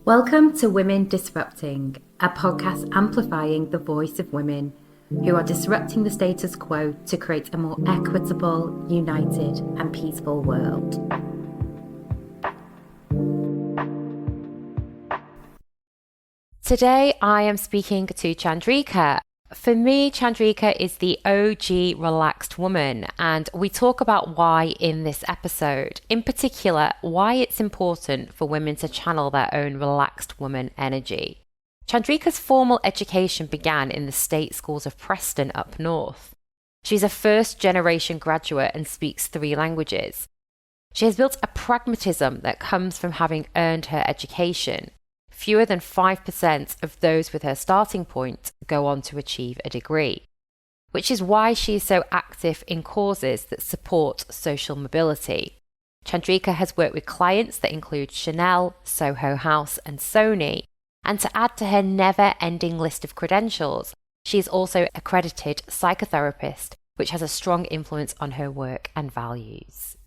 Welcome to Women Disrupting, a podcast amplifying the voice of women who are disrupting the status quo to create a more equitable, united, and peaceful world. Today, I am speaking to Chandrika. For me, Chandrika is the OG relaxed woman, and we talk about why in this episode. In particular, why it's important for women to channel their own relaxed woman energy. Chandrika's formal education began in the state schools of Preston up north. She's a first-generation graduate and speaks 3 languages. She has built a pragmatism that comes from having earned her education. Fewer than 5% of those with her starting point go on to achieve a degree, which is why she is so active in causes that support social mobility. Chandrika has worked with clients that include Chanel, Soho House and Sony, and to add to her never-ending list of credentials, she is also an accredited psychotherapist, which has a strong influence on her work and values.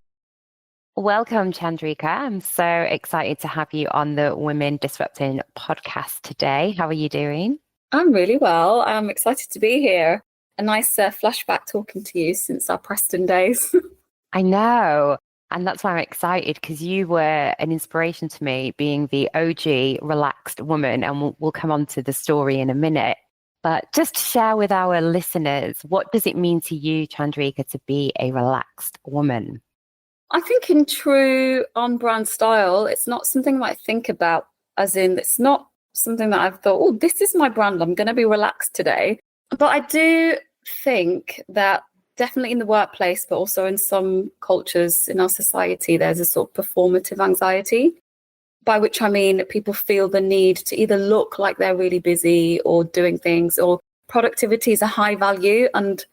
Welcome, Chandrika. I'm so excited to have you on the Women Disrupting podcast today. How are you doing? I'm really well. I'm excited to be here. A nice flashback talking to you since our Preston days. I know. And that's why I'm excited, because you were an inspiration to me, being the OG relaxed woman. And we'll come on to the story in a minute. But just to share with our listeners, what does it mean to you, Chandrika, to be a relaxed woman? I think in true on-brand style, it's not something that I think about, as in it's not something that I've thought, oh, this is my brand, I'm going to be relaxed today. But I do think that definitely in the workplace, but also in some cultures in our society, there's a sort of performative anxiety, by which I mean people feel the need to either look like they're really busy or doing things, or productivity is a high value. And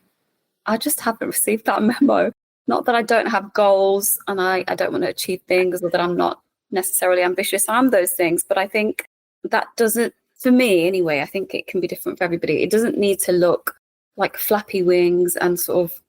I just haven't received that memo. Not that I don't have goals and I don't want to achieve things, or that I'm not necessarily ambitious. I'm those things. But I think that doesn't, for me anyway, I think it can be different for everybody. It doesn't need to look like flappy wings and sort of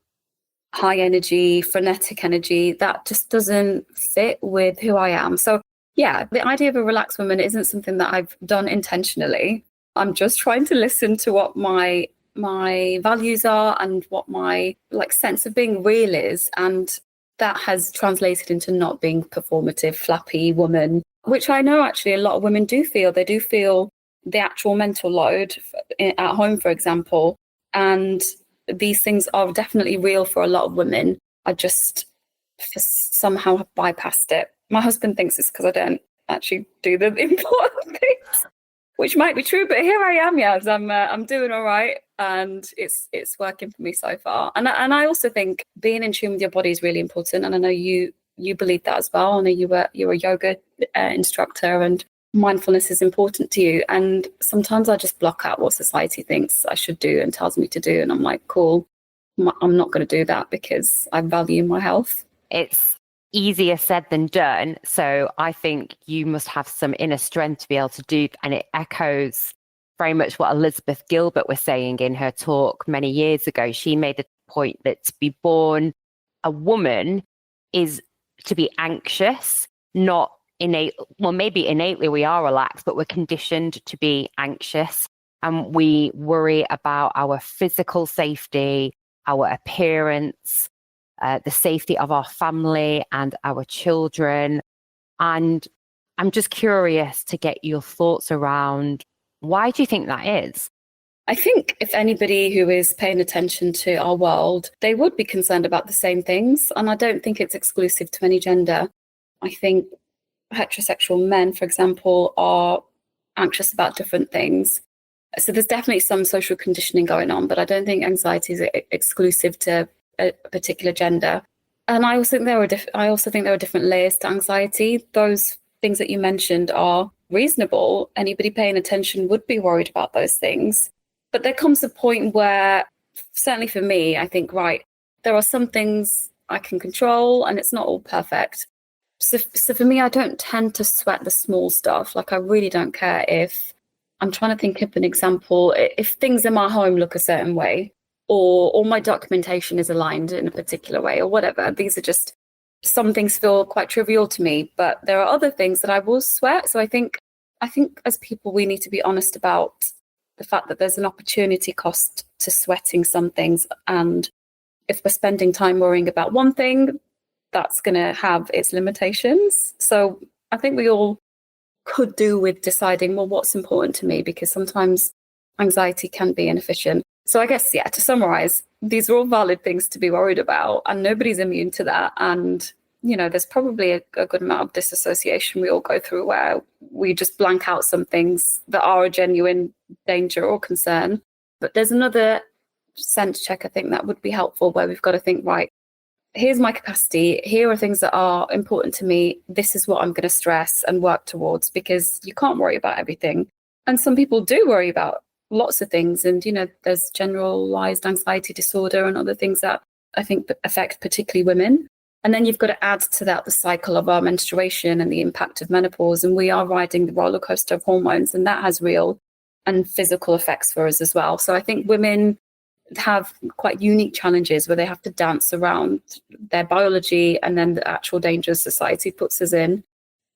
high energy, frenetic energy. That just doesn't fit with who I am. So yeah, the idea of a relaxed woman isn't something that I've done intentionally. I'm just trying to listen to what my values are and what my sense of being real is, and that has translated into not being performative, flappy woman, which I know actually a lot of women do feel. They do feel the actual mental load at home, for example, and these things are definitely real for a lot of women. I just somehow have bypassed it. My husband thinks it's because I don't actually do the important things, which might be true, but here I am, yes, I'm doing all right, and it's working for me so far. And I also think being in tune with your body is really important, and I know you believe that as well. I know you're a yoga instructor, and mindfulness is important to you. And sometimes I just block out what society thinks I should do and tells me to do, and I'm like, cool, I'm not going to do that because I value my health. It's easier said than done. So I think you must have some inner strength to be able to do, and it echoes very much what Elizabeth Gilbert was saying in her talk many years ago. She made the point that to be born a woman is to be anxious, not innate. Well, maybe innately we are relaxed, but we're conditioned to be anxious, and we worry about our physical safety, our appearance, the safety of our family and our children. And I'm just curious to get your thoughts around, why do you think that is? I think if anybody who is paying attention to our world, they would be concerned about the same things. And I don't think it's exclusive to any gender. I think heterosexual men, for example, are anxious about different things. So there's definitely some social conditioning going on, but I don't think anxiety is exclusive to a particular gender. And I also think there are different layers to anxiety. Those things that you mentioned are reasonable. Anybody paying attention would be worried about those things. But there comes a point where, certainly for me, I think, right, there are some things I can control and it's not all perfect. So for me, I don't tend to sweat the small stuff. Like, I really don't care if, I'm trying to think of an example, if things in my home look a certain way, or my documentation is aligned in a particular way, or whatever. These are just, some things feel quite trivial to me, but there are other things that I will sweat. So I think I think as people, we need to be honest about the fact that there's an opportunity cost to sweating some things. And if we're spending time worrying about one thing, that's going to have its limitations. So I think we all could do with deciding, well, what's important to me? Because sometimes anxiety can be inefficient. So I guess, yeah, to summarize, these are all valid things to be worried about, and nobody's immune to that. And, you know, there's probably a good amount of disassociation we all go through where we just blank out some things that are a genuine danger or concern. But there's another sense check, I think, that would be helpful, where we've got to think, right, here's my capacity. Here are things that are important to me. This is what I'm going to stress and work towards, because you can't worry about everything. And some people do worry about lots of things. And, you know, there's generalized anxiety disorder and other things that I think affect particularly women. And then you've got to add to that the cycle of our menstruation and the impact of menopause. And we are riding the roller coaster of hormones, and that has real and physical effects for us as well. So I think women have quite unique challenges where they have to dance around their biology and then the actual dangers society puts us in.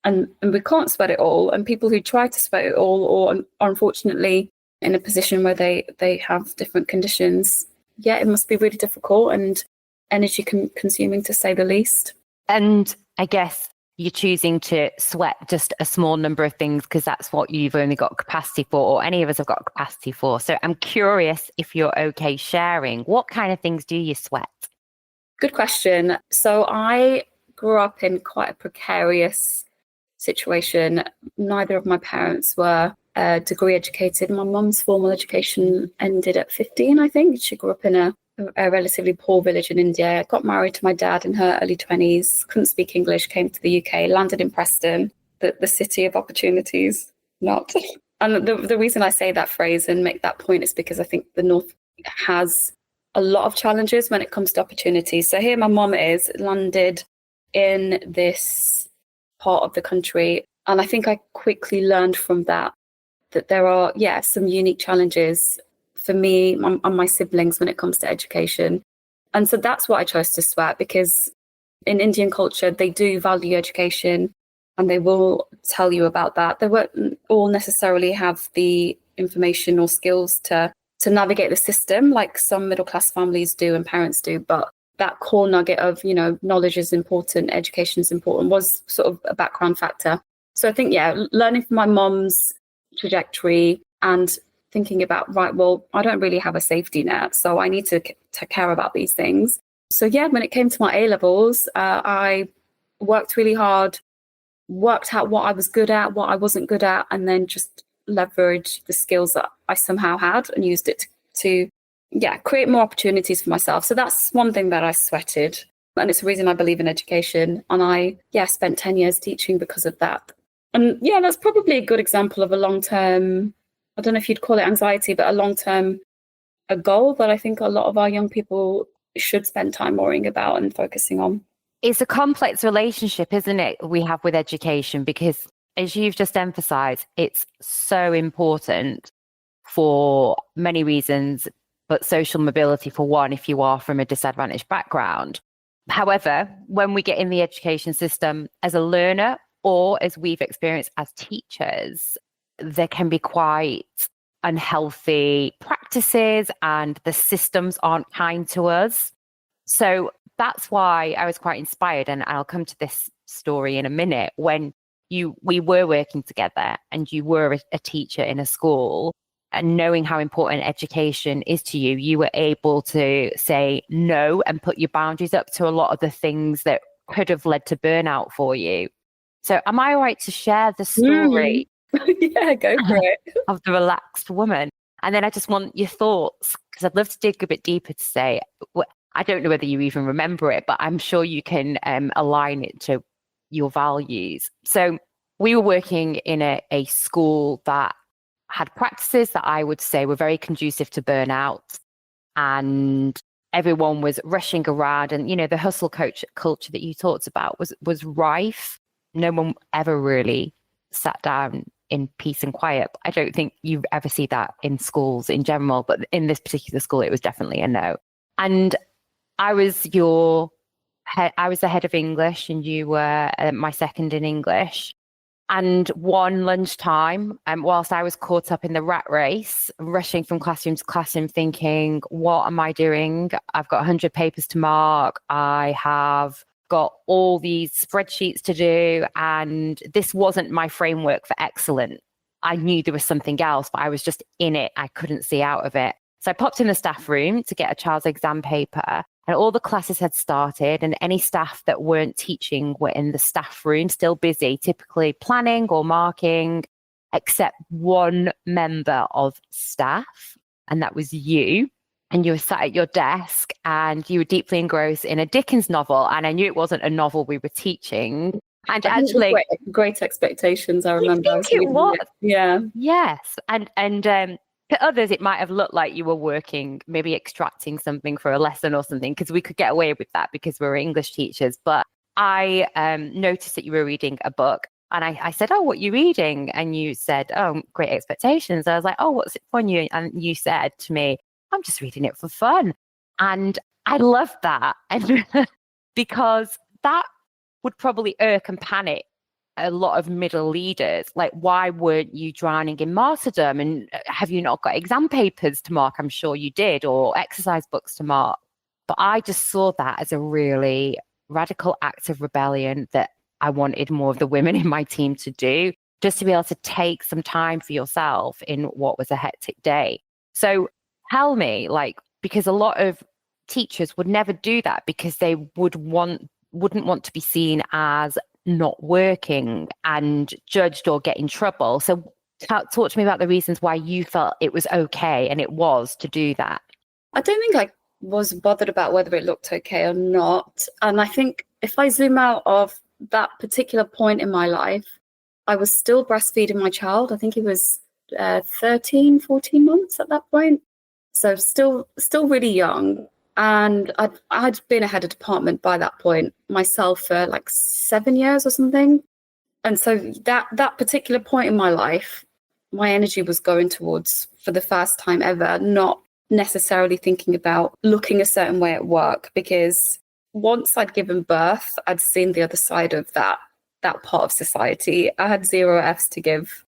And we can't sweat it all. And people who try to sweat it all or are unfortunately in a position where they have different conditions, yeah, it must be really difficult and energy consuming, to say the least. And I guess you're choosing to sweat just a small number of things because that's what you've only got capacity for, or any of us have got capacity for. So I'm curious if you're okay sharing. What kind of things do you sweat? Good question. So I grew up in quite a precarious situation. Neither of my parents were degree educated. My mum's formal education ended at 15, I think. She grew up in a relatively poor village in India, got married to my dad in her early 20s, couldn't speak English, came to the UK, landed in Preston, the city of opportunities, not. And the reason I say that phrase and make that point is because I think the North has a lot of challenges when it comes to opportunities. So here my mum is landed in this part of the country. And I think I quickly learned from that there are, some unique challenges for me and my siblings when it comes to education. And so that's what I chose to sweat, because in Indian culture, they do value education and they will tell you about that. They won't all necessarily have the information or skills to navigate the system like some middle class families do and parents do. But that core nugget of, you know, knowledge is important, education is important, was sort of a background factor. So I think, learning from my mom's trajectory and thinking about, right, well, I don't really have a safety net, so I need to care about these things. So when it came to my A-levels, I worked really hard, worked out what I was good at, what I wasn't good at, and then just leveraged the skills that I somehow had and used it to create more opportunities for myself. So that's one thing that I sweated. And it's the reason I believe in education. And I spent 10 years teaching because of that. And that's probably a good example of a long-term, I don't know if you'd call it anxiety, but a goal that I think a lot of our young people should spend time worrying about and focusing on. It's a complex relationship, isn't it, we have with education, because as you've just emphasized, it's so important for many reasons, but social mobility for one, if you are from a disadvantaged background. However, when we get in the education system as a learner, or as we've experienced as teachers, there can be quite unhealthy practices and the systems aren't kind to us. So that's why I was quite inspired, and I'll come to this story in a minute, when we were working together and you were a teacher in a school, and knowing how important education is to you, you were able to say no and put your boundaries up to a lot of the things that could have led to burnout for you. So am I right to share the story? Yeah, go for it. Of the relaxed woman. And then I just want your thoughts, because I'd love to dig a bit deeper to say, I don't know whether you even remember it, but I'm sure you can align it to your values. So we were working in a school that had practices that I would say were very conducive to burnout, and everyone was rushing around, and, you know, the hustle culture that you talked about was rife. No one ever really sat down in peace and quiet. I don't think you ever see that in schools in general, but in this particular school, it was definitely a no. And I was the head of English, and you were my second in English. And one lunchtime, whilst I was caught up in the rat race, rushing from classroom to classroom, thinking, what am I doing? I've got 100 papers to mark. I have got all these spreadsheets to do. And this wasn't my framework for excellent. I knew there was something else, but I was just in it. I couldn't see out of it. So I popped in the staff room to get a child's exam paper. And all the classes had started, and any staff that weren't teaching were in the staff room, still busy, typically planning or marking, except one member of staff, and that was you. And you were sat at your desk and you were deeply engrossed in a Dickens novel. And I knew it wasn't a novel we were teaching. And actually, great expectations. I remember. I think it was. Yeah. Yes. And to others, it might have looked like you were working, maybe extracting something for a lesson or something, because we could get away with that because we were English teachers. But I noticed that you were reading a book, and I said, oh, what are you reading? And you said, oh, Great Expectations. I was like, oh, what's it for you? And you said to me, I'm just reading it for fun. And I loved that. And because that would probably irk and panic a lot of middle leaders. Like, why weren't you drowning in martyrdom? And have you not got exam papers to mark? I'm sure you did, or exercise books to mark. But I just saw that as a really radical act of rebellion that I wanted more of the women in my team to do, just to be able to take some time for yourself in what was a hectic day. So tell me, like, because a lot of teachers would never do that because they wouldn't want to be seen as not working and judged or get in trouble. So talk to me about the reasons why you felt it was okay, and it was, to do that. I don't think I was bothered about whether it looked okay or not. And I think if I zoom out of that particular point in my life, I was still breastfeeding my child. I think he was 13, 14 months at that point. So still really young. And I'd been a head of department by that point myself for like 7 years or something. And so that particular point in my life, my energy was going towards, for the first time ever, not necessarily thinking about looking a certain way at work, because once I'd given birth, I'd seen the other side of that part of society. I had 0 Fs to give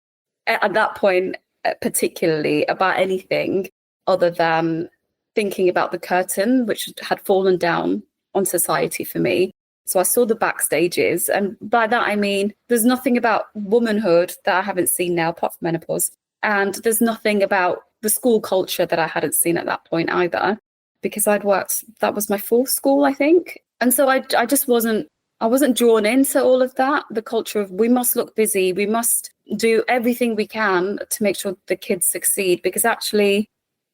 at that point, particularly about anything other than thinking about the curtain, which had fallen down on society for me. So I saw the backstages. And by that, I mean, there's nothing about womanhood that I haven't seen now, apart from menopause. And there's nothing about the school culture that I hadn't seen at that point either, because I'd worked, that was my 4th school, I think. And so I just wasn't drawn into all of that, the culture of we must look busy, we must do everything we can to make sure the kids succeed, because actually,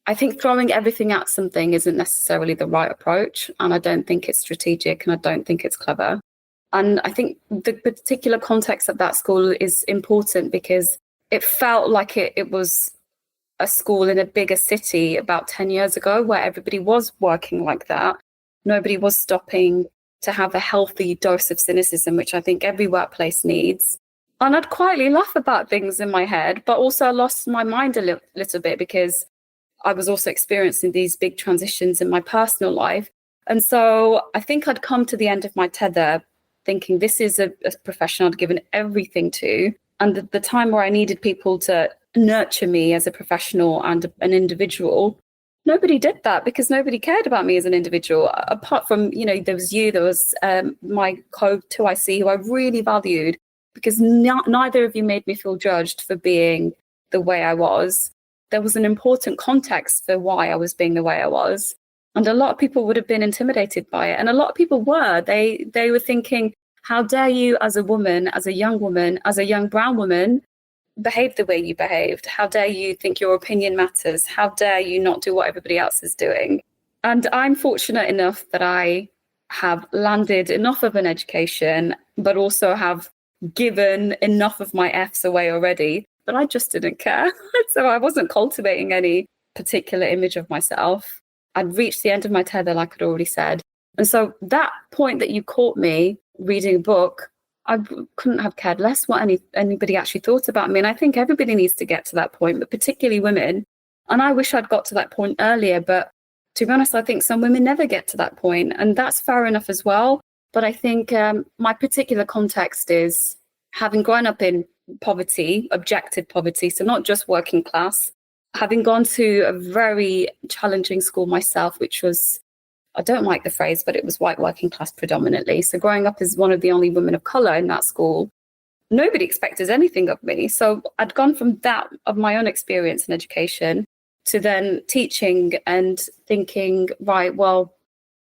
I think throwing everything at something isn't necessarily the right approach. And I don't think it's strategic, and I don't think it's clever. And I think the particular context of that school is important because it felt like it was a school in a bigger city about 10 years ago where everybody was working like that. Nobody was stopping to have a healthy dose of cynicism, which I think every workplace needs. And I'd quietly laugh about things in my head, but also I lost my mind a little bit because I was also experiencing these big transitions in my personal life. And so I think I'd come to the end of my tether thinking this is a profession I'd given everything to. And the time where I needed people to nurture me as a professional and an individual, nobody did that because nobody cared about me as an individual. Apart from, there was you, there was my co-2IC who I really valued, because neither of you made me feel judged for being the way I was. There was an important context for why I was being the way I was. And a lot of people would have been intimidated by it. And a lot of people were. They were thinking, how dare you as a woman, as a young woman, as a young brown woman, behave the way you behaved? How dare you think your opinion matters? How dare you not do what everybody else is doing? And I'm fortunate enough that I have landed enough of an education, but also have given enough of my Fs away already, but I just didn't care. So I wasn't cultivating any particular image of myself. I'd reached the end of my tether, like I'd already said. And so that point that you caught me reading a book, I couldn't have cared less what anybody actually thought about me. And I think everybody needs to get to that point, but particularly women. And I wish I'd got to that point earlier. But to be honest, I think some women never get to that point. And that's fair enough as well. But I think my particular context is having grown up in poverty, objective poverty, so not just working class. Having gone to a very challenging school myself, which was, I don't like the phrase, but it was white working class predominantly. So growing up as one of the only women of colour in that school, nobody expected anything of me. So I'd gone from that, of my own experience in education, to then teaching and thinking, right, well,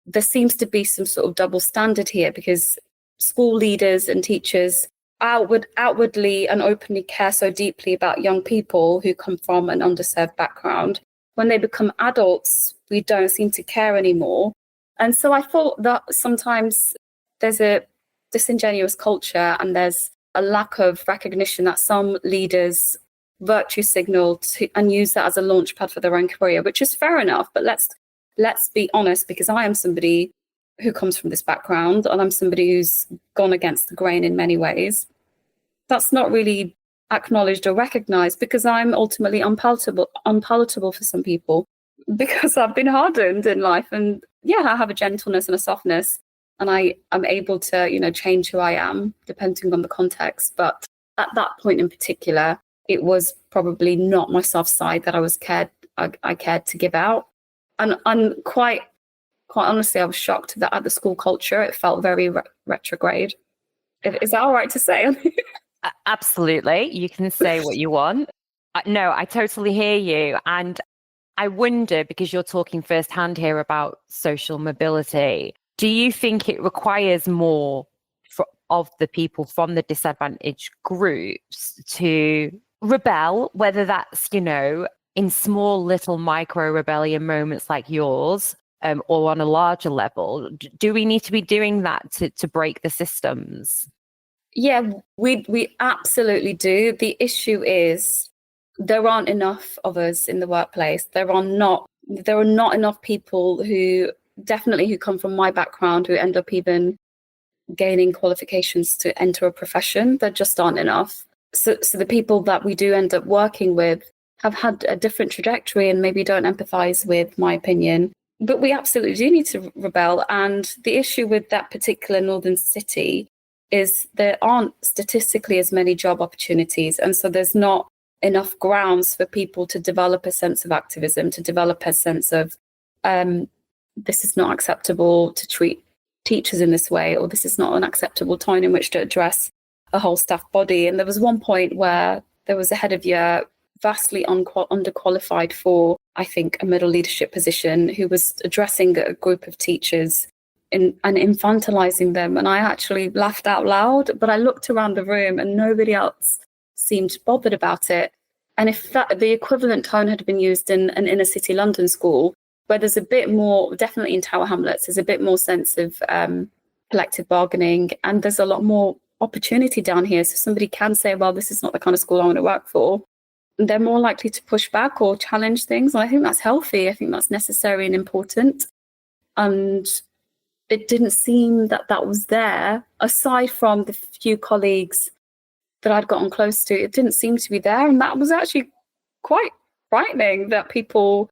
there seems to be some sort of double standard here, because school leaders and teachers outwardly and openly care so deeply about young people who come from an underserved background. When they become adults, we don't seem to care anymore. And so I thought that sometimes there's a disingenuous culture and there's a lack of recognition that some leaders virtue signal and use that as a launch pad for their own career, which is fair enough. But let's be honest, because I am somebody who comes from this background and I'm somebody who's gone against the grain in many ways. That's not really acknowledged or recognized, because I'm ultimately unpalatable for some people, because I've been hardened in life. And yeah, I have a gentleness and a softness, and I am able to, change who I am depending on the context. But at that point in particular, it was probably not my soft side that I cared to give out. And quite honestly, I was shocked that at the school culture, it felt very retrograde. Is that all right to say? Absolutely. You can say what you want. No, I totally hear you. And I wonder, because you're talking firsthand here about social mobility, do you think it requires more of the people from the disadvantaged groups to rebel, whether that's, in small little micro rebellion moments like yours, or on a larger level? Do we need to be doing that to break the systems? Yeah, we absolutely do. The issue is there aren't enough of us in the workplace. There are not enough people who come from my background who end up even gaining qualifications to enter a profession. There just aren't enough. So the people that we do end up working with have had a different trajectory and maybe don't empathize with my opinion. But we absolutely do need to rebel. And the issue with that particular northern city is there aren't statistically as many job opportunities. And so there's not enough grounds for people to develop a sense of activism, to develop a sense of this is not acceptable to treat teachers in this way, or this is not an acceptable tone in which to address a whole staff body. And there was one point where there was a head of year vastly underqualified for, I think, a middle leadership position, who was addressing a group of teachers and infantilizing them. And I actually laughed out loud, but I looked around the room and nobody else seemed bothered about it. And if the equivalent tone had been used in an inner city London school, where there's a bit more, definitely in Tower Hamlets, there's a bit more sense of collective bargaining, and there's a lot more opportunity down here. So somebody can say, well, this is not the kind of school I want to work for. They're more likely to push back or challenge things. And I think that's healthy. I think that's necessary and important. And it didn't seem that was there, aside from the few colleagues that I'd gotten close to. It didn't seem to be there. And that was actually quite frightening, that people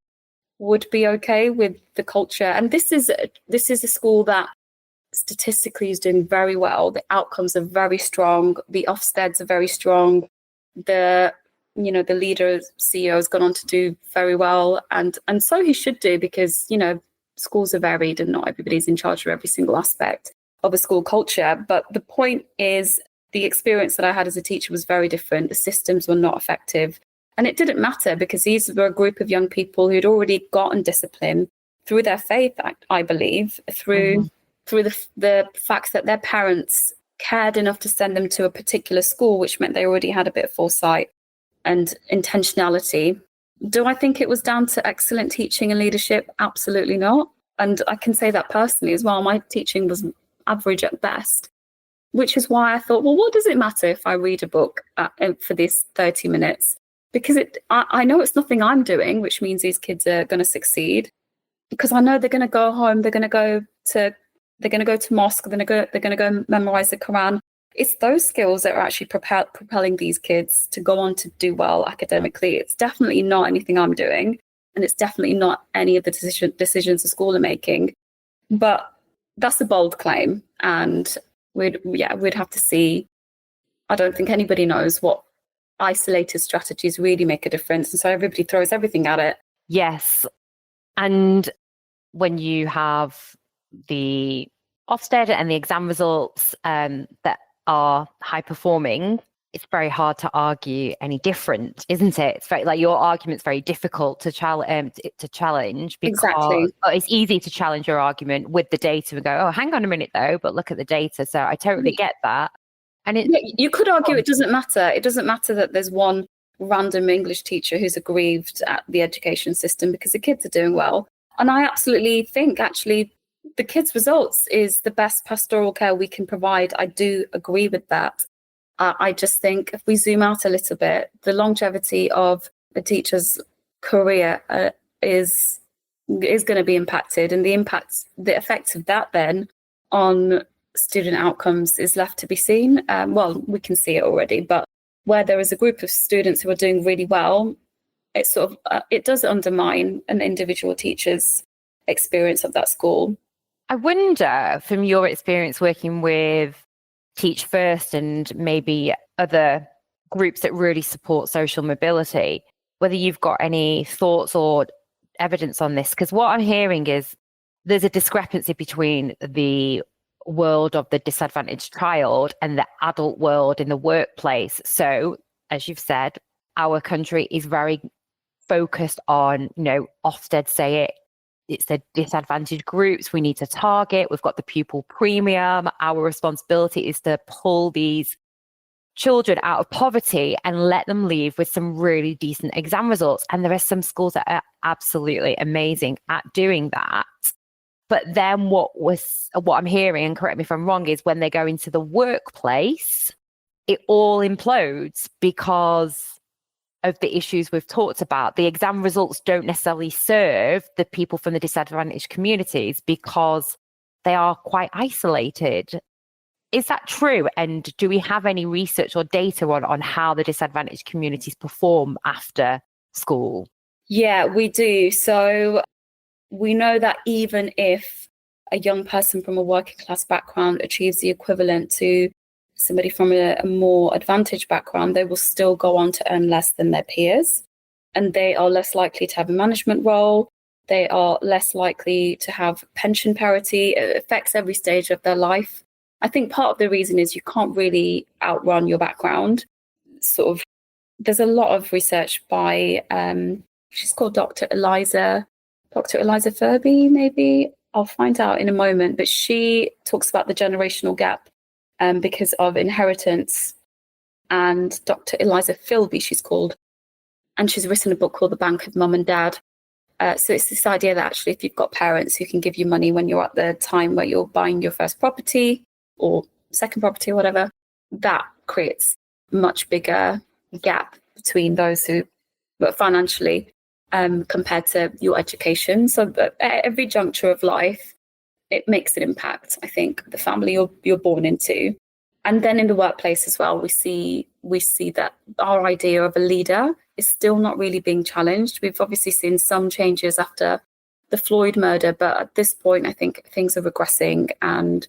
would be okay with the culture. And this is a school that statistically is doing very well. The outcomes are very strong. The Ofsteds are very strong. The leader CEO has gone on to do very well, and so he should do, because schools are varied and not everybody's in charge of every single aspect of a school culture. But the point is, the experience that I had as a teacher was very different. The systems were not effective. And it didn't matter, because these were a group of young people who'd already gotten discipline through their faith, I believe, through the fact that their parents cared enough to send them to a particular school, which meant they already had a bit of foresight and intentionality. Do I think it was down to excellent teaching and leadership? Absolutely not. And I can say that personally as well. My teaching was average at best, which is why I thought, well, what does it matter if I read a book for these 30 minutes? Because I know it's nothing I'm doing, which means these kids are going to succeed, because I know they're going to go home, they're going to go to mosque, they're going to go memorize the Quran. It's those skills that are actually propelling these kids to go on to do well academically. It's definitely not anything I'm doing, and it's definitely not any of the decisions the school are making. But that's a bold claim, and we'd have to see I don't think anybody knows what isolated strategies really make a difference. And so everybody throws everything at it. Yes. And when you have the Ofsted and the exam results that are high performing, it's very hard to argue any different, isn't it? It's very, like, your argument's very difficult to challenge because Exactly. it's easy to challenge your argument with the data and go, oh, hang on a minute though, but look at the data. So I totally get that. And you could argue it doesn't matter. It doesn't matter that there's one random English teacher who's aggrieved at the education system because the kids are doing well. And I absolutely think actually the kids' results is the best pastoral care we can provide. I do agree with that. I just think if we zoom out a little bit, the longevity of a teacher's career is going to be impacted, and the effects of that then on student outcomes is left to be seen. Well, we can see it already, but where there is a group of students who are doing really well, it sort of it does undermine an individual teacher's experience of that school. I wonder, from your experience working with Teach First and maybe other groups that really support social mobility, whether you've got any thoughts or evidence on this, because what I'm hearing is there's a discrepancy between the world of the disadvantaged child and the adult world in the workplace. So, as you've said, our country is very focused on, Ofsted say it's the disadvantaged groups we need to target. We've got the pupil premium. Our responsibility is to pull these children out of poverty and let them leave with some really decent exam results. And there are some schools that are absolutely amazing at doing that. But then what I'm hearing, and correct me if I'm wrong, is when they go into the workplace, it all implodes because of the issues we've talked about. The exam results don't necessarily serve the people from the disadvantaged communities because they are quite isolated. Is that true? And do we have any research or data on how the disadvantaged communities perform after school? Yeah, we do. So we know that even if a young person from a working class background achieves the equivalent to somebody from a more advantaged background, they will still go on to earn less than their peers. And they are less likely to have a management role. They are less likely to have pension parity. It affects every stage of their life. I think part of the reason is you can't really outrun your background. There's a lot of research by, she's called Dr. Eliza Furby, maybe. I'll find out in a moment. But she talks about the generational gap because of inheritance. And Dr. Eliza Philby, she's called. And she's written a book called The Bank of Mum and Dad. So it's this idea that actually if you've got parents who can give you money when you're at the time where you're buying your first property or second property or whatever, that creates a much bigger gap between those who, but financially, compared to your education. So at every juncture of life, it makes an impact, I think, the family you're born into. And then in the workplace as well, we see that our idea of a leader is still not really being challenged. We've obviously seen some changes after the Floyd murder, but at this point, I think things are regressing and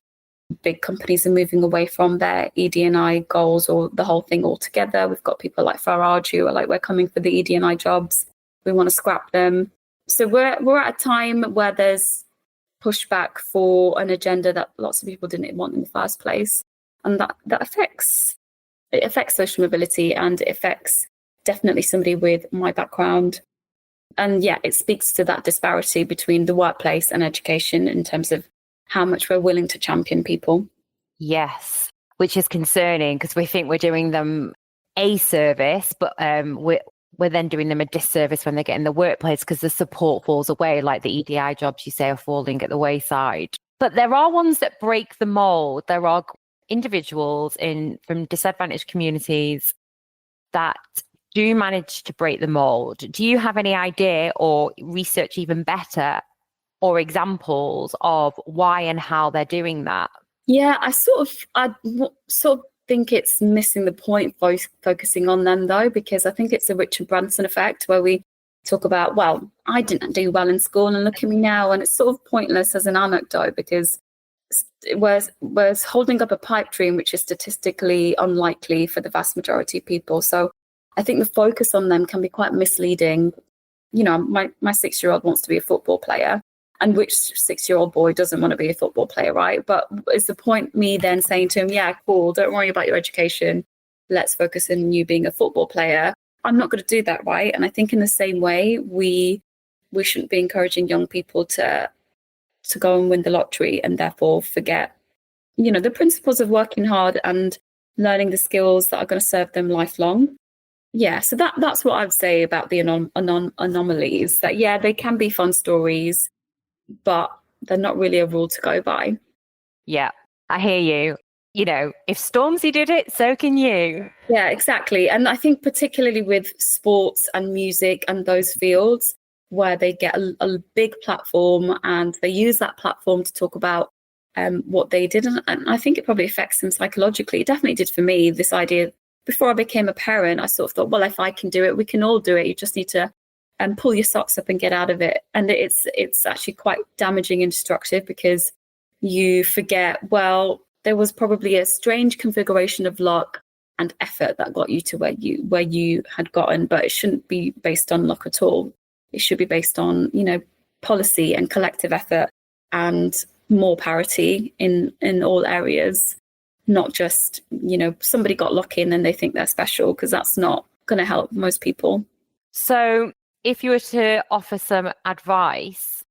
big companies are moving away from their ED&I goals or the whole thing altogether. We've got people like Farage who are like, we're coming for the ED&I jobs. We want to scrap them. So we're at a time where there's pushback for an agenda that lots of people didn't want in the first place. And that affects social mobility, and it affects definitely somebody with my background. And yeah, it speaks to that disparity between the workplace and education in terms of how much we're willing to champion people. Yes, which is concerning because we think we're doing them a service, but we're then doing them a disservice when they get in the workplace because the support falls away, like the EDI jobs you say are falling at the wayside. But there are ones that break the mold. There are individuals from disadvantaged communities that do manage to break the mold. Do you have any idea or research even better or examples of why and how they're doing that? Yeah, I sort of think it's missing the point focusing on them though, because I think it's a Richard Branson effect where we talk about, well, I didn't do well in school and look at me now, and it's sort of pointless as an anecdote because whereas holding up a pipe dream, which is statistically unlikely for the vast majority of people. So I think the focus on them can be quite misleading. You know, my 6-year-old wants to be a football player, and which 6-year-old boy doesn't want to be a football player, right? But is the point me then saying to him, yeah, cool, don't worry about your education, let's focus on you being a football player? I'm not going to do that, right? And I think in the same way, we shouldn't be encouraging young people to go and win the lottery and therefore forget, you know, the principles of working hard and learning the skills that are going to serve them lifelong. Yeah, so that's what I'd say about the anomalies. That, yeah, they can be fun stories, but they're not really a rule to go by. Yeah, I hear you. You know, if Stormzy did it, so can you. Yeah, exactly. And I think particularly with sports and music and those fields where they get a big platform and they use that platform to talk about what they did. And I think it probably affects them psychologically. It definitely did for me, this idea. Before I became a parent, I sort of thought, well, if I can do it, we can all do it. You just need to pull your socks up and get out of it. And it's actually quite damaging and destructive because you forget, well, there was probably a strange configuration of luck and effort that got you to where you had gotten, but it shouldn't be based on luck at all. It should be based on, you know, policy and collective effort and more parity in all areas. Not just, you know, somebody got lucky and then they think they're special, because that's not going to help most people. So if you were to offer some advice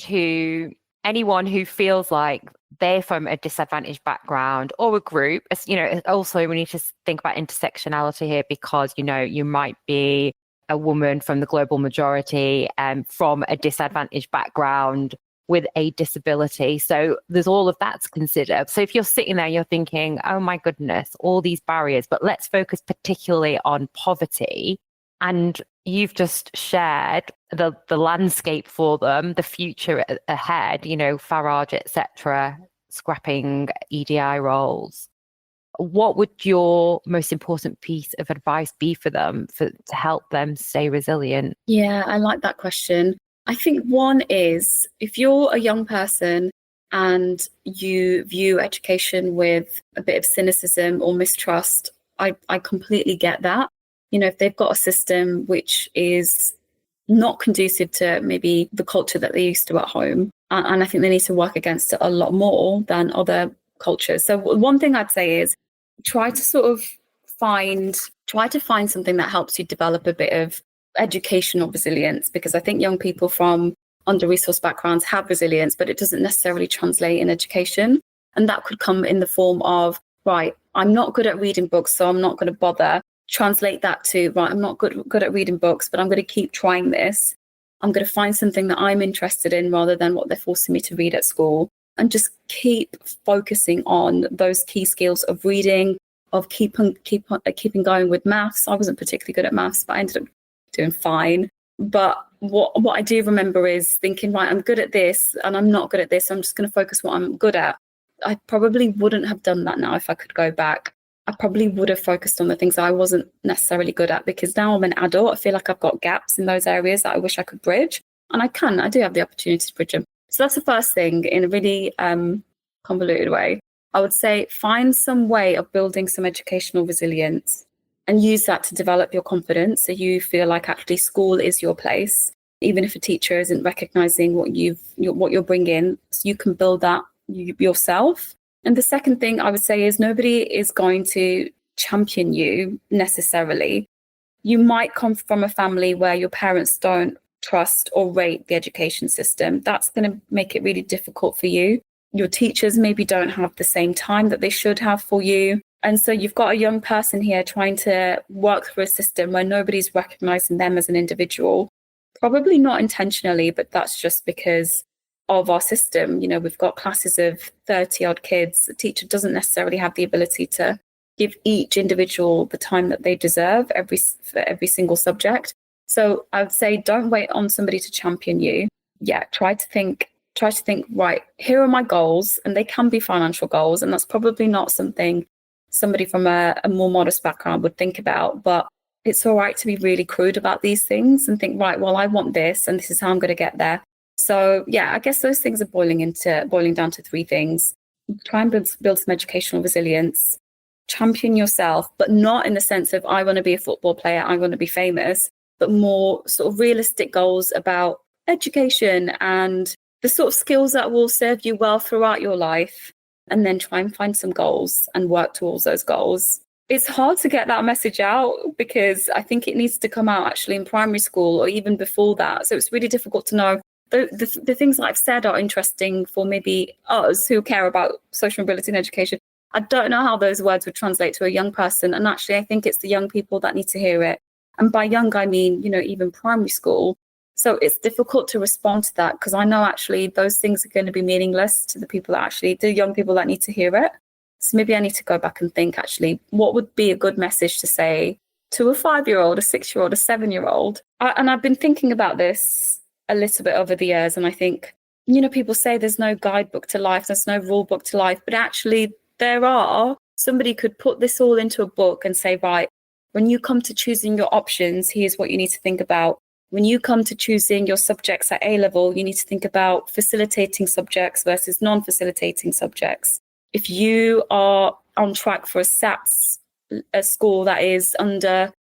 to anyone who feels like they're from a disadvantaged background or a group, as you know, also we need to think about intersectionality here, because, you know, you might be a woman from the global majority and from a disadvantaged background with a disability. So there's all of that to consider. So if you're sitting there, you're thinking, oh my goodness, all these barriers, but let's focus particularly on poverty. And you've just shared the landscape for them, the future ahead, you know, Farage, etc., scrapping EDI roles. What would your most important piece of advice be for them to help them stay resilient? Yeah, I like that question. I think one is, if you're a young person and you view education with a bit of cynicism or mistrust, I completely get that. You know, if they've got a system which is not conducive to maybe the culture that they're used to at home, and I think they need to work against it a lot more than other cultures. So one thing I'd say is try to find something that helps you develop a bit of educational resilience, because I think young people from under-resourced backgrounds have resilience, but it doesn't necessarily translate in education. And that could come in the form of, right, I'm not good at reading books, so I'm not going to bother. Translate that to, right, I'm not good at reading books, but I'm going to keep trying this. I'm going to find something that I'm interested in rather than what they're forcing me to read at school. And just keep focusing on those key skills of reading, of keeping going with maths. I wasn't particularly good at maths, but I ended up doing fine. But what I do remember is thinking, right, I'm good at this and I'm not good at this. So I'm just going to focus what I'm good at. I probably wouldn't have done that now if I could go back. I probably would have focused on the things I wasn't necessarily good at, because now I'm an adult. I feel like I've got gaps in those areas that I wish I could bridge. And I do have the opportunity to bridge them. So that's the first thing, in a really convoluted way. I would say find some way of building some educational resilience and use that to develop your confidence, so you feel like actually school is your place, even if a teacher isn't recognizing what you're bringing. So you can build that yourself. And the second thing I would say is nobody is going to champion you necessarily. You might come from a family where your parents don't trust or rate the education system. That's going to make it really difficult for you. Your teachers maybe don't have the same time that they should have for you. And so you've got a young person here trying to work through a system where nobody's recognizing them as an individual, probably not intentionally, but that's just because of our system. You know, we've got classes of 30 odd kids. The teacher doesn't necessarily have the ability to give each individual the time that they deserve for every single subject. So I would say don't wait on somebody to champion you. Yeah, try to think, right, here are my goals, and they can be financial goals. And that's probably not something somebody from a more modest background would think about, but it's all right to be really crude about these things and think, right, well, I want this and this is how I'm going to get there. So yeah, I guess those things are boiling down to three things. try and build some educational resilience, champion yourself, but not in the sense of I want to be a football player, I want to be famous, but more sort of realistic goals about education and the sort of skills that will serve you well throughout your life, and then try and find some goals and work towards those goals. It's hard to get that message out because I think it needs to come out actually in primary school or even before that. So it's really difficult to know. The things that I've said are interesting for maybe us who care about social mobility and education. I don't know how those words would translate to a young person. And actually, I think it's the young people that need to hear it. And by young, I mean, even primary school. So it's difficult to respond to that because I know actually those things are going to be meaningless to the young people that need to hear it. So maybe I need to go back and think actually, what would be a good message to say to a 5-year-old, a 6-year-old, a 7-year-old? And I've been thinking about this a little bit over the years. And I think, people say there's no guidebook to life, there's no rule book to life, but actually there are. Somebody could put this all into a book and say, right, when you come to choosing your options, here's what you need to think about. When you come to choosing your subjects at A-level, you need to think about facilitating subjects versus non-facilitating subjects. If you are on track for a SATs, a score that is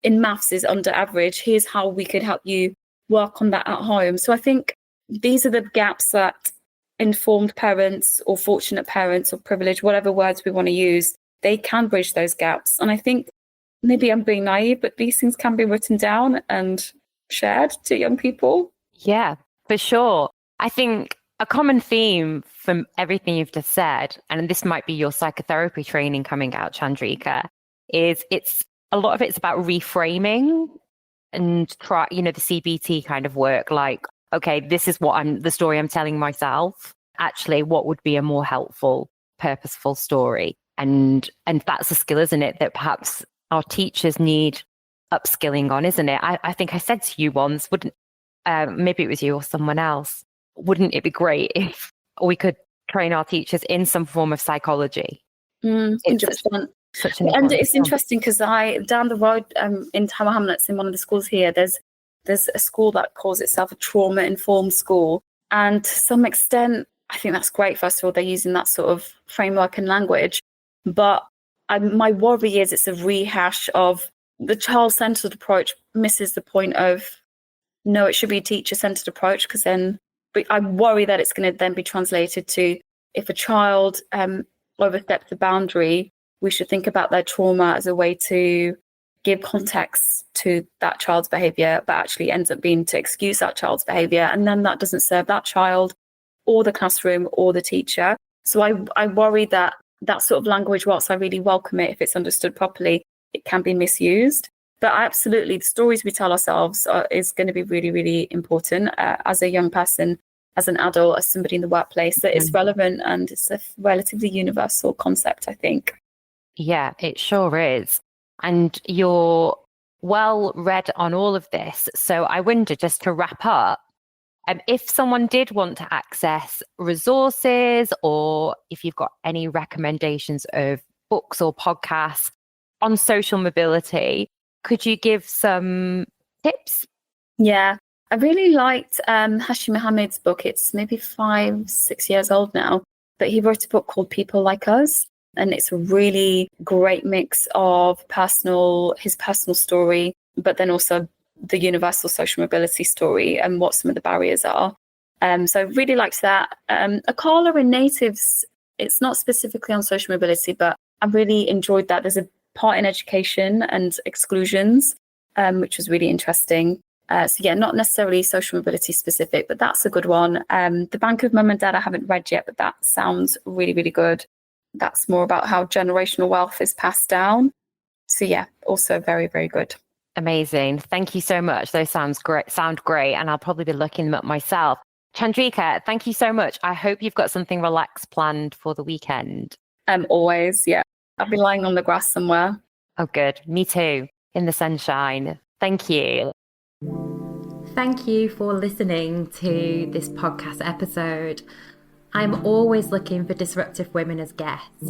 in maths is under average, here's how we could help you work on that at home. So I think these are the gaps that informed parents or fortunate parents or privileged, whatever words we want to use, they can bridge those gaps. And I think maybe I'm being naive, but these things can be written down and shared to young people. Yeah, for sure. I think a common theme from everything you've just said, and this might be your psychotherapy training coming out, Chandrika, is a lot of it's about reframing and the CBT kind of work. Like, okay, this is the story I'm telling myself. Actually, what would be a more helpful, purposeful story? And that's a skill, isn't it? That perhaps our teachers need upskilling on, isn't it? I think I said to you once, maybe it was you or someone else, wouldn't it be great if we could train our teachers in some form of psychology? 100%. And it's interesting because down the road in Tower Hamlets, in one of the schools here, there's a school that calls itself a trauma-informed school. And to some extent, I think that's great. First of all, they're using that sort of framework and language. But my worry is it's a rehash of the child-centered approach misses the point of, no, it should be a teacher-centered approach, because then I worry that it's going to then be translated to, if a child oversteps the boundary, we should think about their trauma as a way to give context to that child's behavior, but actually ends up being to excuse that child's behavior. And then that doesn't serve that child or the classroom or the teacher. So I worry that sort of language, whilst I really welcome it if it's understood properly, it can be misused. But absolutely, the stories we tell ourselves is going to be really, really important as a young person, as an adult, as somebody in the workplace. That it's relevant and it's a relatively universal concept, I think. Yeah, it sure is. And you're well read on all of this. So I wonder, just to wrap up, if someone did want to access resources, or if you've got any recommendations of books or podcasts on social mobility, could you give some tips? Yeah, I really liked Hashim Mohammed's book. It's maybe 5-6 years old now, but he wrote a book called People Like Us. And it's a really great mix of his personal story, but then also the universal social mobility story and what some of the barriers are. So I really liked that. Akala in Natives, it's not specifically on social mobility, but I really enjoyed that. There's a part in education and exclusions, which was really interesting. So yeah, not necessarily social mobility specific, but that's a good one. The Bank of Mum and Dad I haven't read yet, but that sounds really, really good. That's more about how generational wealth is passed down. So yeah, also very, very good. Amazing. Thank you so much. Those sound great. And I'll probably be looking them up myself. Chandrika, thank you so much. I hope you've got something relaxed planned for the weekend. Always, yeah. I'll be lying on the grass somewhere. Oh, good. Me too. In the sunshine. Thank you. Thank you for listening to this podcast episode. I'm always looking for disruptive women as guests.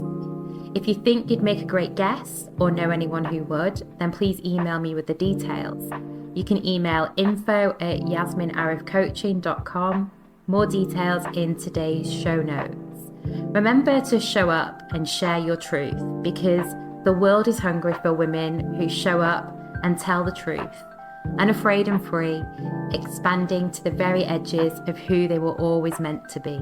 If you think you'd make a great guest or know anyone who would, then please email me with the details. You can email info@yasminarifcoaching.com. More details in today's show notes. Remember to show up and share your truth, because the world is hungry for women who show up and tell the truth, unafraid and free, expanding to the very edges of who they were always meant to be.